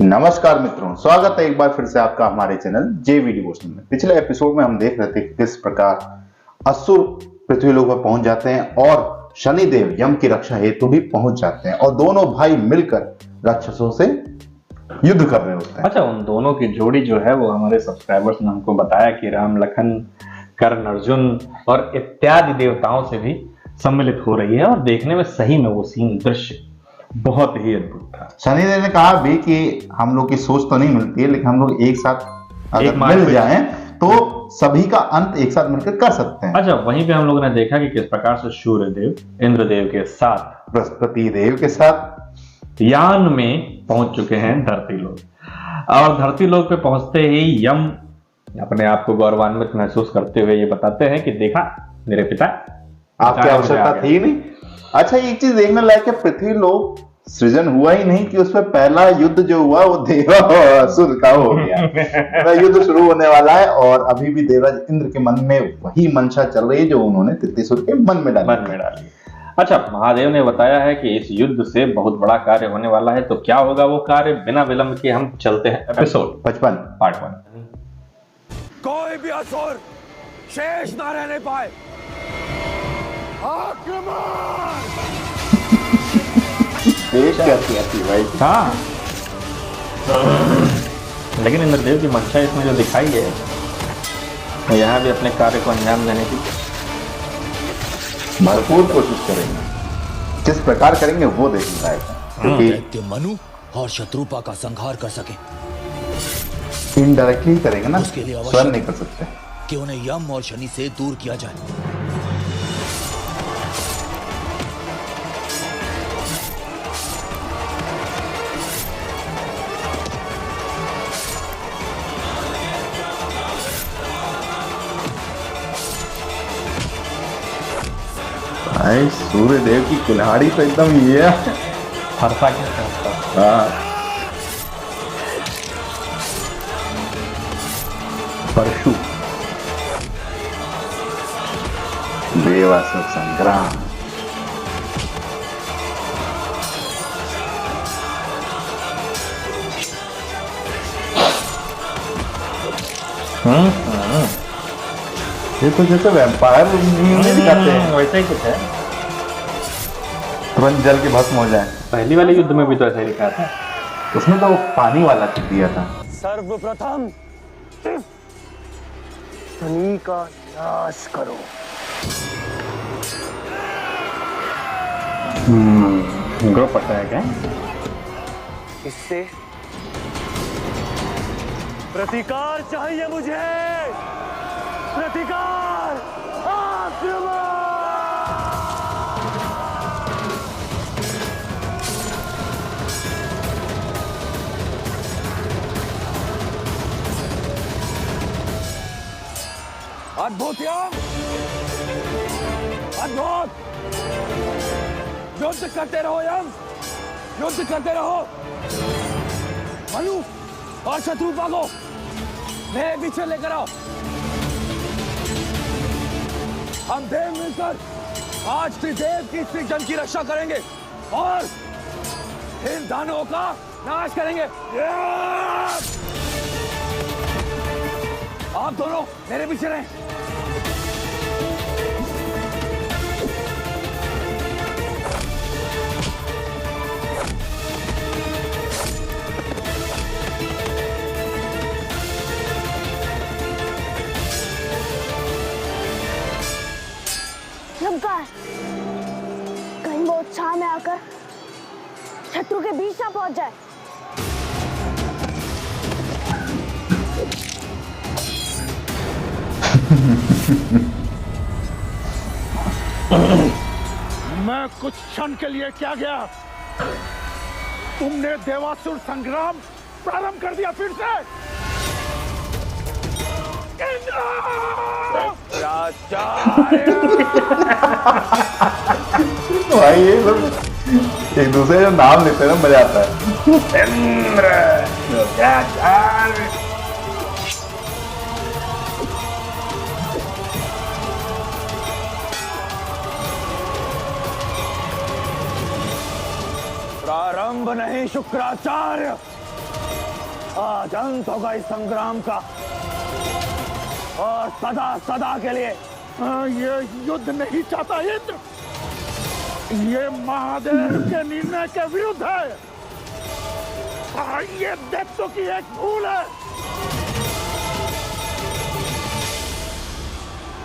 नमस्कार मित्रों, स्वागत है एक बार फिर से आपका हमारे चैनल जेवी डिवोशन में। पिछले एपिसोड में हम देख रहे थे कि किस प्रकार असुर पृथ्वीलोक पर पहुंच जाते हैं और शनिदेव यम की रक्षा हेतु भी पहुंच जाते हैं और दोनों भाई मिलकर राक्षसों से युद्ध कर रहे होते हैं। अच्छा, उन दोनों की जोड़ी जो है वो हमारे सब्सक्राइबर्स ने हमको बताया कि राम, लखन, कर्ण, अर्जुन और इत्यादि देवताओं से भी सम्मिलित हो रही है और देखने में सही में वो सीन दृश्य बहुत ही अद्भुत था। शनिदेव ने कहा भी कि हम लोग की सोच तो नहीं मिलती है, लेकिन हम लोग एक साथ अगर मिल जाएं तो सभी का अंत एक साथ मिलकर कर सकते हैं। अच्छा, वहीं पे हम लोगों ने देखा कि किस प्रकार से सूर्यदेव इंद्रदेव के साथ, बृहस्पति देव के साथ यान में पहुंच चुके हैं धरती लोक। और धरती लोक पे पहुंचते ही यम अपने आप को गौरवान्वित महसूस करते हुए ये बताते हैं कि देखा मेरे पिता, आपकी आवश्यकता थी नहीं। अच्छा, एक चीज देखने लायक है, पृथ्वी लोक सृजन हुआ ही नहीं कि उसमें पहला युद्ध जो हुआ वो देवा और असुर का हो गया। युद्ध शुरू होने वाला है और अभी भी देवराज इंद्र के मन में वही मंशा चल रही है जो उन्होंने त्रिशूल के मन में डाली। अच्छा, महादेव ने बताया है कि इस युद्ध से बहुत बड़ा कार्य होने वाला है, तो क्या होगा वो कार्य, बिना विलंब के हम चलते हैं एपिसोड 55 पार्ट 1। कोई भी असुर शेष ना रहने पाए। आक्रमण! भाई हाँ, लेकिन इंद्रदेव की मंशा इसमें जो दिखाई है, तो यहाँ भी अपने कार्य को अंजाम देने की भरपूर कोशिश करेंगे। किस प्रकार करेंगे वो देखने लायक है, क्योंकि मनु और शत्रुपा का संहार कर सके। इनडायरेक्टली करेंगे ना, उसके लिए स्वयं नहीं कर सकते कि उन्हें यम और शनि से दूर किया जाए। भाई सूर्यदेव की कुल्हाड़ी तो एकदम ये है, फरसा के साथ। हाँ, परशु देवासुर संग्राम। ये तो जैसे वैम्पायर नहीं दिखाते हैं, वैसा ही कुछ है, तुरंत जल के भस्म हो जाए। पहली वाले युद्ध में भी तो ऐसा ही लिखा था। उसमें तो वो पानी वाला दिया था। सर्वप्रथम शनि का नाश करो। ग्रो पड़ता है क्या? इससे प्रतिकार चाहिए मुझे। प्रतिकार! आक्रमण! अद्भुत यम! अद्भुत! युद्ध करते रहो यम! युद्ध करते रहो। मनु और शत्रुपा को मेरे पीछे लेकर आओ। हम देव मिलकर आज त्रिदेव की त्रिजन की रक्षा करेंगे और इन दानवों का नाश करेंगे। आप दोनों मेरे पीछे रहें। कहीं वो छाव में आकर शत्रु के बीच ना पहुंच जाए। मैं कुछ क्षण के लिए क्या गया? तुमने देवासुर संग्राम प्रारंभ कर दिया फिर से। भाई ये लोग एक दूसरे का नाम लेते हैं ना, मजा आता है। इंद्र प्रारंभ नहीं शुक्राचार्य, आज अंत होगा इस संग्राम का, और सदा सदा के लिए। ये युद्ध नहीं चाहता इंद्र, ये महादेव के निर्णय के विरुद्ध है। ये दैत्यों की एक भूल है।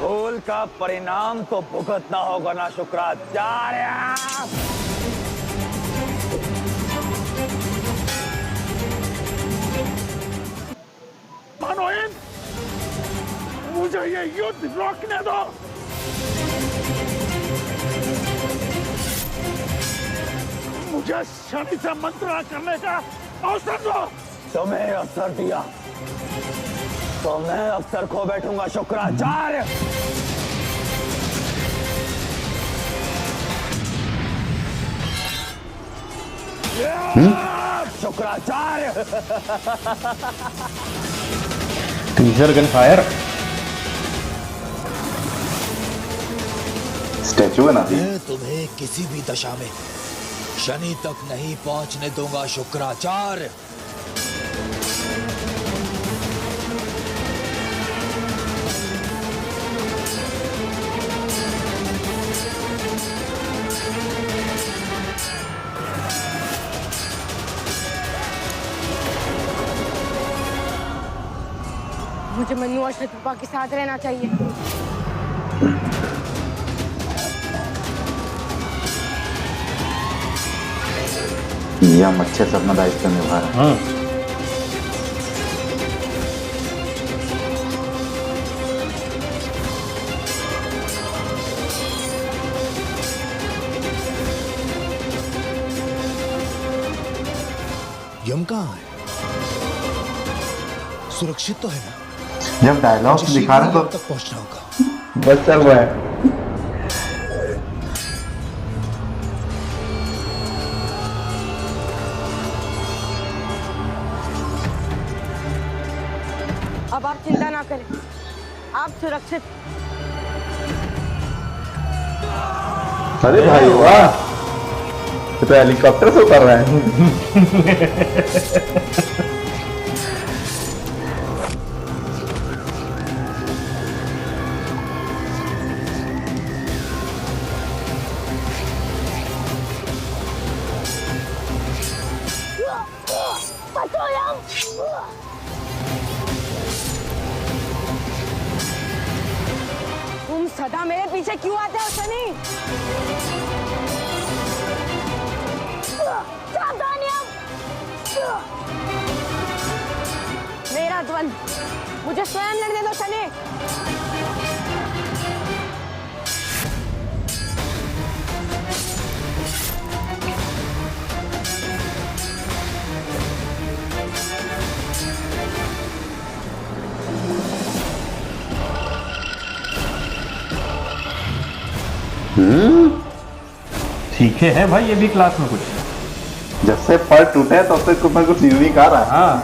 भूल का परिणाम तो भुगतना होगा ना शुक्राचार्य। मानो इंद्र, मुझे ये युद्ध रोकने दो। मुझे शनि से मंत्रणा करने का अवसर दो। तुम्हें अवसर दिया तो मैं अवसर खो बैठूंगा Shukracharya. Shukracharya. Teaser gun fire. Statue बना दी। मैं तुम्हें किसी भी दशा में शनि तक नहीं पहुंचने दूंगा शुक्राचार्य। मुझे मनु और शत्रुपा के साथ रहना चाहिए। यम अच्छे से अपना दायित्व निभा रहा है। यम कहाँ है? सुरक्षित तो है ना? जब डायलॉग दिखा रहा तो तो तक पहुंचना होगा। बस चल रहा है। अब आप चिंता ना करें, आप सुरक्षित। अरे भाई वाह, ये तो हेलीकॉप्टर से उतर रहा है। तुम सदा मेरे पीछे क्यों आते हो शनि? सावधान यम! मेरा द्वंद्व मुझे स्वयं लड़ने दो शनि। सीखे हैं भाई ये भी क्लास में कुछ। जब से पर टूटे तब से कुछ ना कुछ यूनिक आ रहा है। हाँ,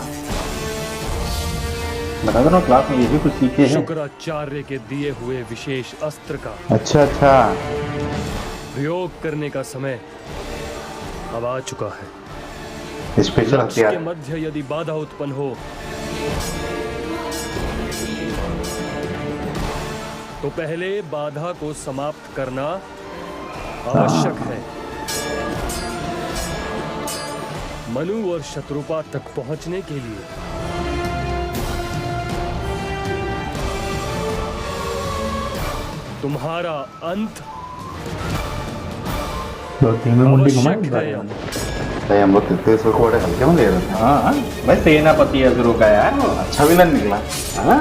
बता दो ना, क्लास में ये भी कुछ सीखे हैं। शुक्राचार्य के दिए हुए विशेष अस्त्र का अच्छा अच्छा, प्रयोग करने का समय अब आ चुका है। स्पेशल लक्ष्य के हथियार। मध्य यदि बाधा उत्पन्न हो तो पहले बाधा को समाप्त करना आवश्यक है। मनु और शत्रुपा तक पहुंचने के लिए तुम्हारा अंत दो तीन में मुंडी घुमाई आवश्यक है। भाई हम लोग 33 कोड़े हल्के में ले रहे थे। हाँ भाई, सेनापति अजरू का यार वो। अच्छा भी ना निकला। हाँ,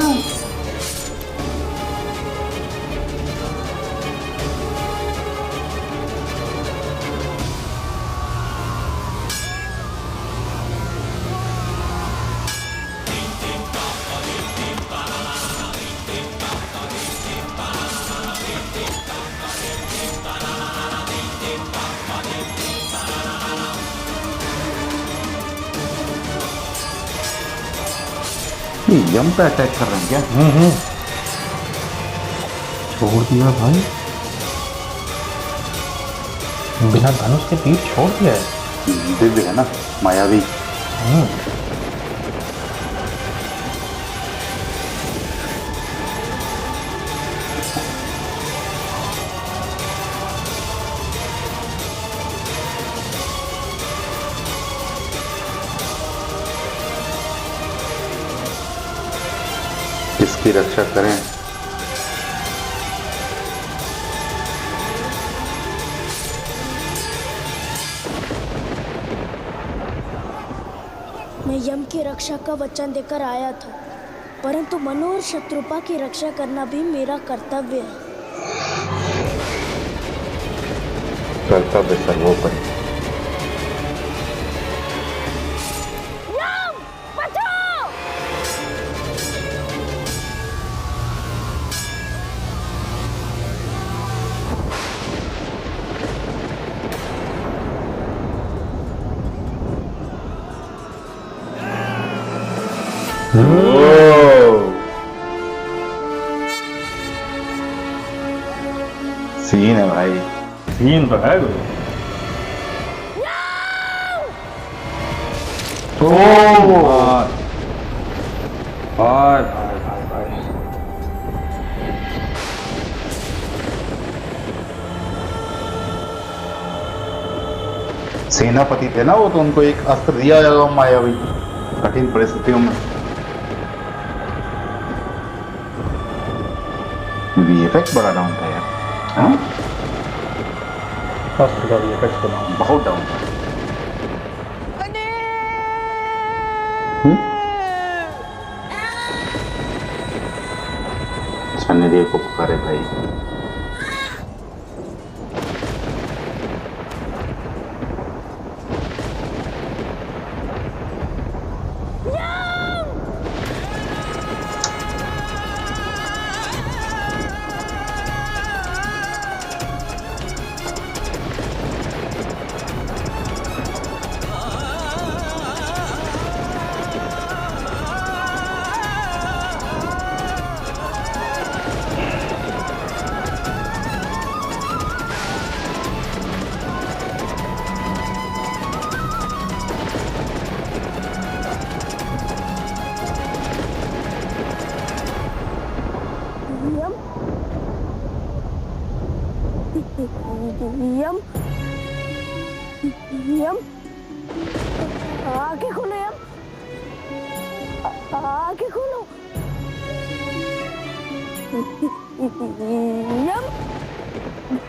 ये यम पे अटैक कर रहे हैं क्या? छोड़ दिया भाई, बिना धनुष के तीर छोड़ दिया है। दिव्य है ना, मायावी। किसकी रक्षा करें? मैं यम की रक्षा का वचन देकर आया था, परंतु मनु और शत्रुपा की रक्षा करना भी मेरा कर्तव्य है। कर्तव्य सर्वोपरि। यम, बचाओ! सीन है भाई। सीन तो है गुरु। भाई भाई भाई भाई। सेनापति थे ना वो, तो उनको एक अस्त्र दिया जाएगा मायावी कठिन परिस्थितियों में। वीएफएक्स बड़ा डाउन था यार। हाँ? फर्स्ट का वीएफएक्स तो डाउन, बहुत डाउन था। शनिदेव को पुकारे भाई। यम यम आंखें खोलो यम, आंखें खोलो यम,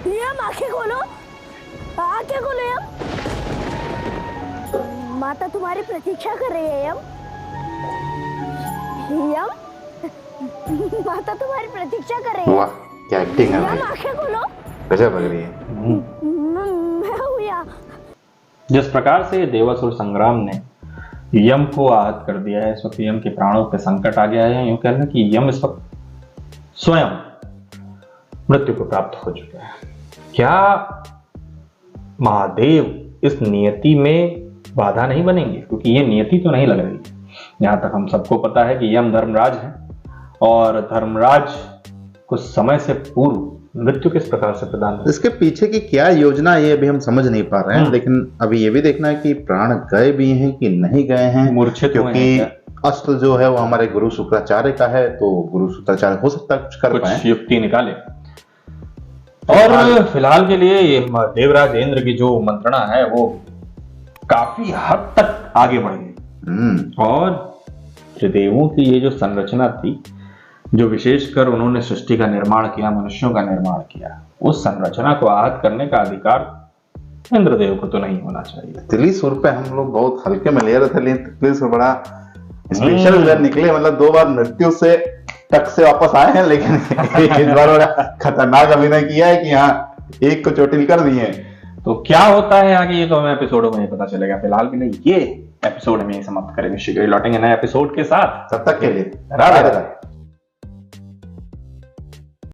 यम आंखें खोलो, आंखें खोलो यम। माता तुम्हारी प्रतीक्षा कर रही है यम, यम माता तुम्हारी प्रतीक्षा कर रही है। वाह क्या एक्टिंग है भाई। यम आंखें खोलो, गजब लग रही है। मैं हूँ यहाँ। जिस प्रकार से देवासुर संग्राम ने यम को आहत कर दिया है, इस वक्त यम के प्राणों पे संकट आ गया है। यूं कहना कि यम इस वक्त स्वयं मृत्यु को प्राप्त हो चुका है। क्या महादेव इस नियति में बाधा नहीं बनेंगे? क्योंकि ये नियति तो नहीं लग रही। जहां तक हम सबको पता है कि यम धर्मराज है और धर्मराज कुछ समय से पूर्व मृत्यु किस प्रकार से प्रदान हुई। इसके पीछे की क्या योजना है ये अभी हम समझ नहीं पा रहे हैं, लेकिन अभी ये भी देखना है कि प्राण गए भी हैं कि नहीं गए हैं। मूर्छित हुए हैं क्योंकि क्या? अस्त्र जो है वो हमारे गुरु शुक्राचार्य का है, तो गुरु शुक्राचार्य हो सकता है कुछ कर पाए। कुछ युक्ति निकाले। और फिलहाल के लिए ये देवराज इंद्र की जो मंत्रणा है वो काफी हद तक आगे बढ़ गई। और त्रिदेवों की ये जो संरचना थी, जो विशेषकर उन्होंने सृष्टि का निर्माण किया, मनुष्यों का निर्माण किया, उस संरचना को आहत करने का अधिकार इंद्रदेव को तो नहीं होना चाहिए। तिलीसुर पे हम लोग बहुत हल्के में ले रहे थे, लेकिन तिलीसुर बड़ा स्पेशल विलन निकले। मतलब 2 बार मृत्यु से टक से वापस आए हैं, लेकिन इस बार बड़ा खतरनाक अभिनय किया है कि हाँ एक को चोटिल कर दिए। तो क्या होता है आगे ये तो हमें एपिसोडों में ही पता चलेगा। फिलहाल के लिए ये एपिसोड में ही समाप्त करेंगे। शीघ्र ही लौटेंगे नए एपिसोड के साथ। तब तक के लिए राधे राधे।